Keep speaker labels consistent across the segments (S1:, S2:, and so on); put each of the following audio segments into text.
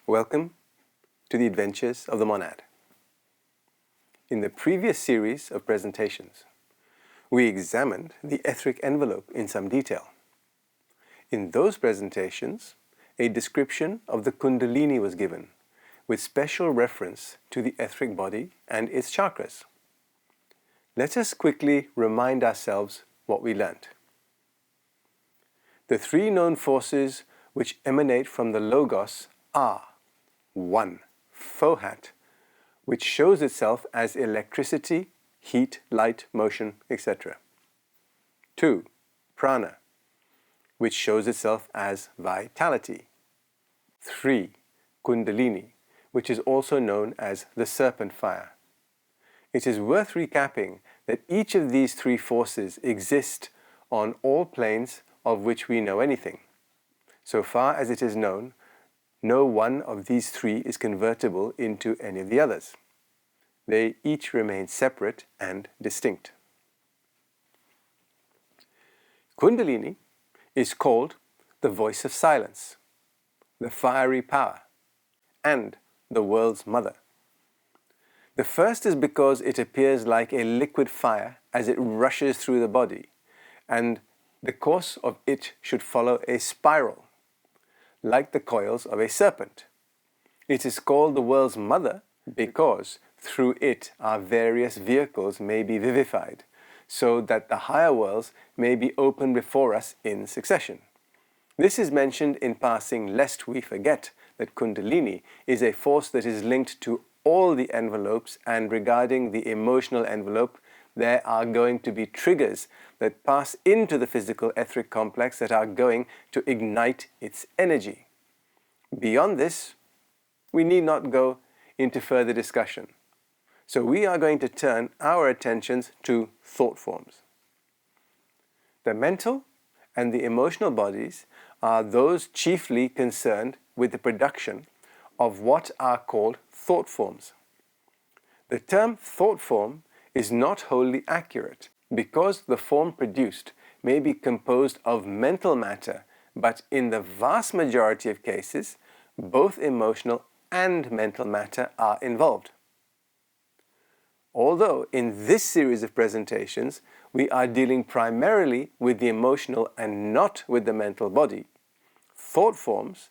S1: Welcome to the Adventures of the Monad. In the previous series of presentations, we examined the etheric envelope in some detail. In those presentations, a description of the Kundalini was given, with special reference to the etheric body and its chakras. Let us quickly remind ourselves what we learnt. The three known forces which emanate from the Logos are 1. Fohat, which shows itself as electricity, heat, light, motion, etc. 2. Prana, which shows itself as vitality. 3. Kundalini, which is also known as the serpent fire. It is worth recapping that each of these three forces exist on all planes of which we know anything. So far as it is known, no one of these three is convertible into any of the others. They each remain separate and distinct. Kundalini is called the voice of silence, the fiery power, and the world's mother. The first is because it appears like a liquid fire as it rushes through the body, and the course of it should follow a spiral, like the coils of a serpent. It is called the world's mother because through it our various vehicles may be vivified, so that the higher worlds may be opened before us in succession. This is mentioned in passing lest we forget that Kundalini is a force that is linked to all the envelopes, and regarding the emotional envelope, there are going to be triggers that pass into the physical etheric complex that are going to ignite its energy. Beyond this, we need not go into further discussion. So we are going to turn our attentions to thought forms. The mental and the emotional bodies are those chiefly concerned with the production of what are called thought forms. The term thought form is not wholly accurate because the form produced may be composed of mental matter, but in the vast majority of cases, both emotional and mental matter are involved. Although in this series of presentations, we are dealing primarily with the emotional and not with the mental body, thought forms,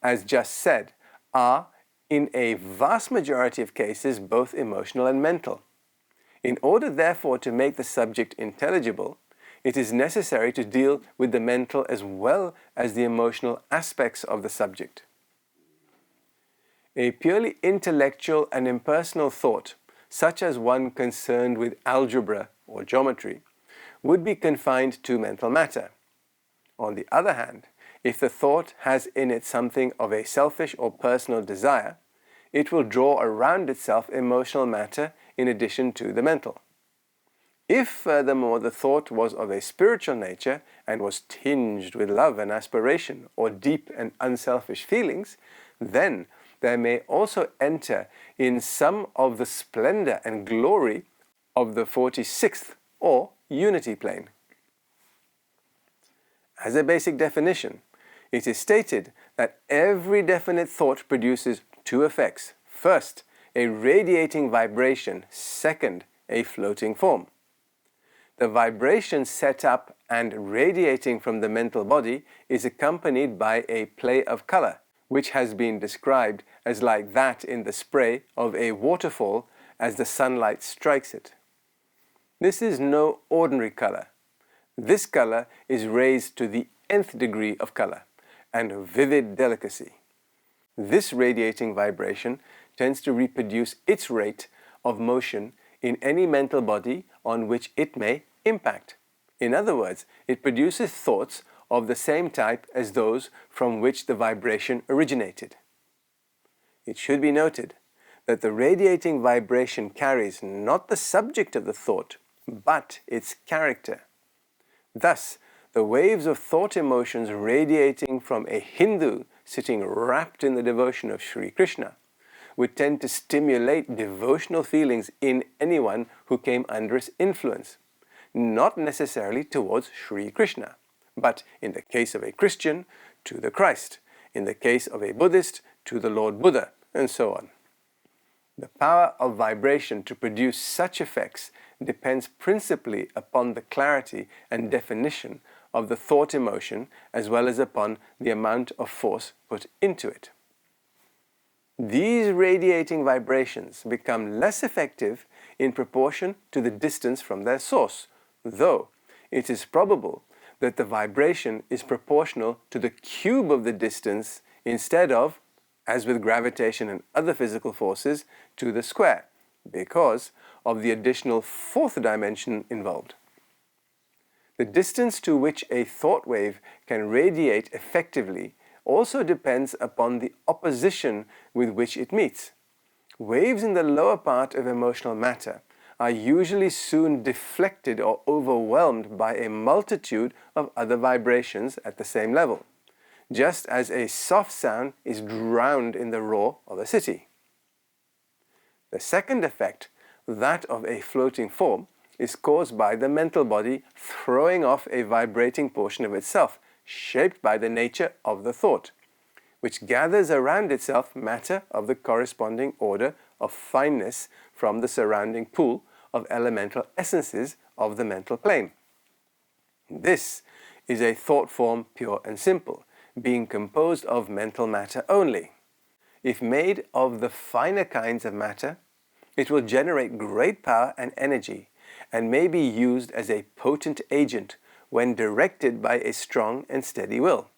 S1: as just said, are in a vast majority of cases both emotional and mental. In order, therefore, to make the subject intelligible, it is necessary to deal with the mental as well as the emotional aspects of the subject. A purely intellectual and impersonal thought, such as one concerned with algebra or geometry, would be confined to mental matter. On the other hand, if the thought has in it something of a selfish or personal desire, it will draw around itself emotional matter in addition to the mental. If, furthermore, the thought was of a spiritual nature and was tinged with love and aspiration or deep and unselfish feelings, then there may also enter in some of the splendor and glory of the 46th or unity plane. As a basic definition, it is stated that every definite thought produces two effects. First, a radiating vibration. Second, a floating form. The vibration set up and radiating from the mental body is accompanied by a play of color, which has been described as like that in the spray of a waterfall as the sunlight strikes it. This is no ordinary color. This color is raised to the nth degree of color and vivid delicacy. This radiating vibration tends to reproduce its rate of motion in any mental body on which it may impact. In other words, it produces thoughts of the same type as those from which the vibration originated. It should be noted that the radiating vibration carries not the subject of the thought, but its character. Thus, the waves of thought emotions radiating from a Hindu sitting wrapped in the devotion of Sri Krishna would tend to stimulate devotional feelings in anyone who came under its influence, not necessarily towards Sri Krishna, but in the case of a Christian, to the Christ, in the case of a Buddhist, to the Lord Buddha, and so on. The power of vibration to produce such effects depends principally upon the clarity and definition of the thought emotion, as well as upon the amount of force put into it. These radiating vibrations become less effective in proportion to the distance from their source, though it is probable that the vibration is proportional to the cube of the distance instead of, as with gravitation and other physical forces, to the square, because of the additional fourth dimension involved. The distance to which a thought wave can radiate effectively also depends upon the opposition with which it meets. Waves in the lower part of emotional matter are usually soon deflected or overwhelmed by a multitude of other vibrations at the same level, just as a soft sound is drowned in the roar of a city. The second effect, that of a floating form, is caused by the mental body throwing off a vibrating portion of itself, shaped by the nature of the thought, which gathers around itself matter of the corresponding order of fineness from the surrounding pool of elemental essences of the mental plane. This is a thought form pure and simple, being composed of mental matter only. If made of the finer kinds of matter, it will generate great power and energy, and may be used as a potent agent when directed by a strong and steady will.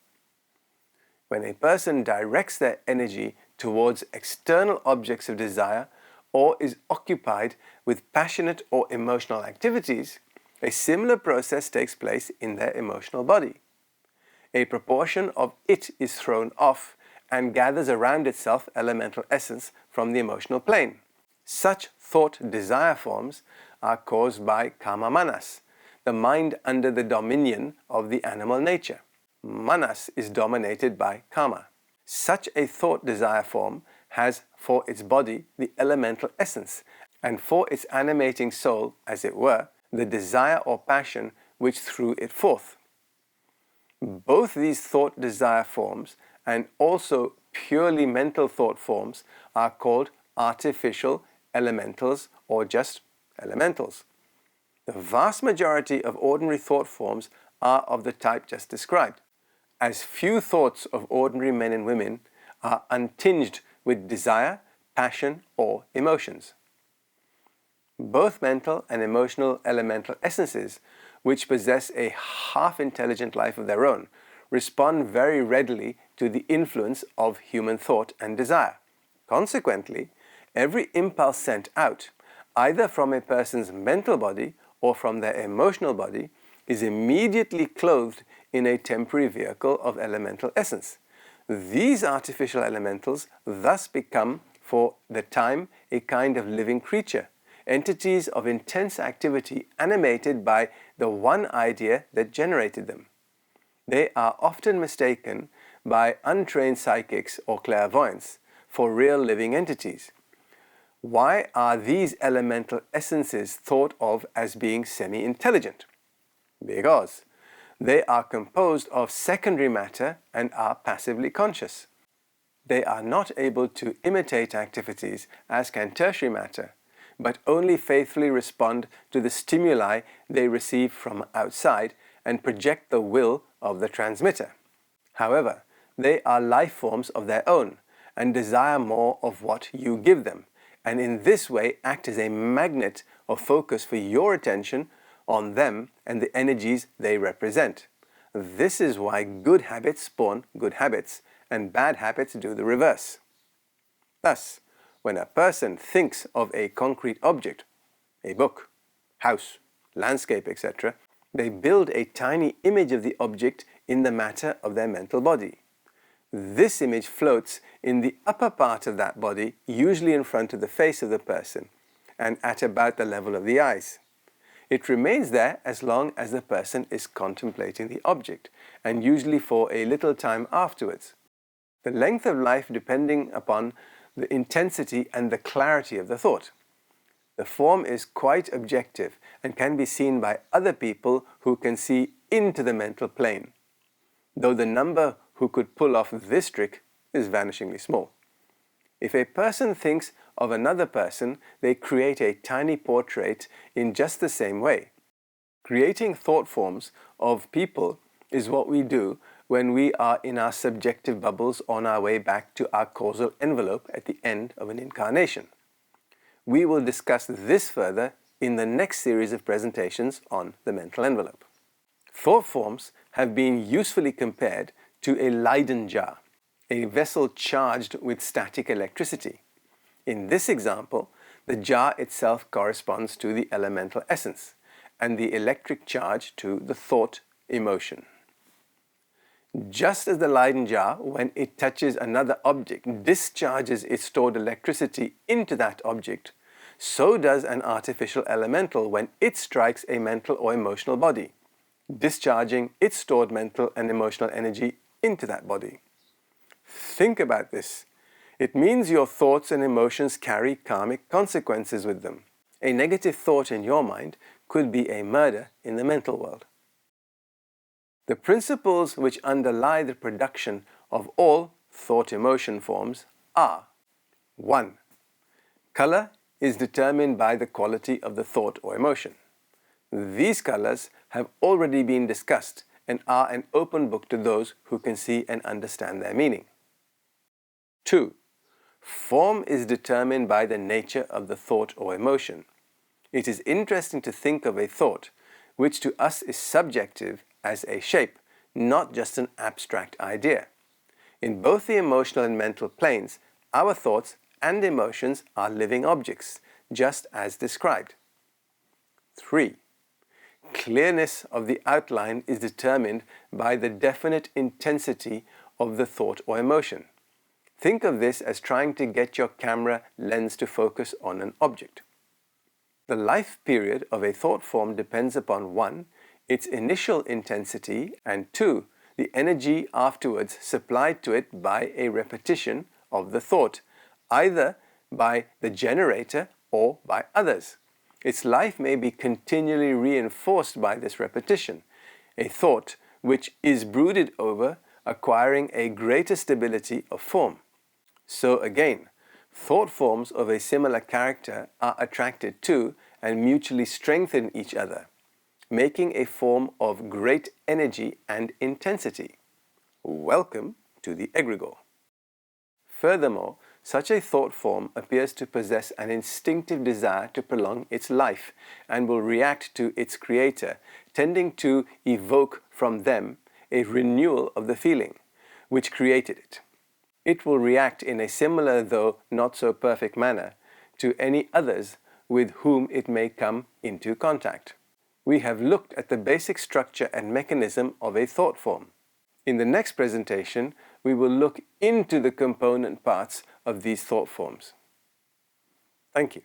S1: When a person directs their energy towards external objects of desire or is occupied with passionate or emotional activities, a similar process takes place in their emotional body. A proportion of it is thrown off and gathers around itself elemental essence from the emotional plane. Such thought desire forms are caused by kama manas, the mind under the dominion of the animal nature. Manas is dominated by kama. Such a thought desire form has for its body the elemental essence, and for its animating soul, as it were, the desire or passion which threw it forth. Both these thought desire forms and also purely mental thought forms are called artificial elementals or just elementals. The vast majority of ordinary thought forms are of the type just described, as few thoughts of ordinary men and women are untinged with desire, passion, or emotions. Both mental and emotional elemental essences, which possess a half-intelligent life of their own, respond very readily to the influence of human thought and desire. Consequently, every impulse sent out, either from a person's mental body or from their emotional body, is immediately clothed in a temporary vehicle of elemental essence. These artificial elementals thus become, for the time, a kind of living creature, entities of intense activity animated by the one idea that generated them. They are often mistaken by untrained psychics or clairvoyants for real living entities. Why are these elemental essences thought of as being semi-intelligent? Because they are composed of secondary matter and are passively conscious. They are not able to imitate activities as can tertiary matter, but only faithfully respond to the stimuli they receive from outside and project the will of the transmitter. However, they are life forms of their own and desire more of what you give them, and in this way act as a magnet or focus for your attention on them and the energies they represent. This is why good habits spawn good habits and bad habits do the reverse. Thus, when a person thinks of a concrete object, a book, house, landscape, etc., they build a tiny image of the object in the matter of their mental body. This image floats in the upper part of that body, usually in front of the face of the person, and at about the level of the eyes. It remains there as long as the person is contemplating the object, and usually for a little time afterwards. The length of life depending upon the intensity and the clarity of the thought. The form is quite objective and can be seen by other people who can see into the mental plane, though the number who could pull off this trick is vanishingly small. If a person thinks of another person, they create a tiny portrait in just the same way. Creating thought forms of people is what we do when we are in our subjective bubbles on our way back to our causal envelope at the end of an incarnation. We will discuss this further in the next series of presentations on the mental envelope. Thought forms have been usefully compared to a Leyden jar, a vessel charged with static electricity. In this example, the jar itself corresponds to the elemental essence, and the electric charge to the thought emotion. Just as the Leyden jar, when it touches another object, discharges its stored electricity into that object, so does an artificial elemental when it strikes a mental or emotional body, discharging its stored mental and emotional energy into that body. Think about this. It means your thoughts and emotions carry karmic consequences with them. A negative thought in your mind could be a murder in the mental world. The principles which underlie the production of all thought-emotion forms are: 1. Color is determined by the quality of the thought or emotion. These colors have already been discussed and are an open book to those who can see and understand their meaning. 2. Form is determined by the nature of the thought or emotion. It is interesting to think of a thought, which to us is subjective, as a shape, not just an abstract idea. In both the emotional and mental planes, our thoughts and emotions are living objects, just as described. 3. Clearness of the outline is determined by the definite intensity of the thought or emotion. Think of this as trying to get your camera lens to focus on an object. The life period of a thought form depends upon 1. Its initial intensity, and 2. The energy afterwards supplied to it by a repetition of the thought, either by the generator or by others. Its life may be continually reinforced by this repetition, a thought which is brooded over, acquiring a greater stability of form. So again, thought forms of a similar character are attracted to and mutually strengthen each other, making a form of great energy and intensity. Welcome to the egregore. Furthermore, such a thought form appears to possess an instinctive desire to prolong its life and will react to its creator, tending to evoke from them a renewal of the feeling which created it. It will react in a similar, though not so perfect manner, to any others with whom it may come into contact. We have looked at the basic structure and mechanism of a thought form. In the next presentation, we will look into the component parts of these thought forms. Thank you.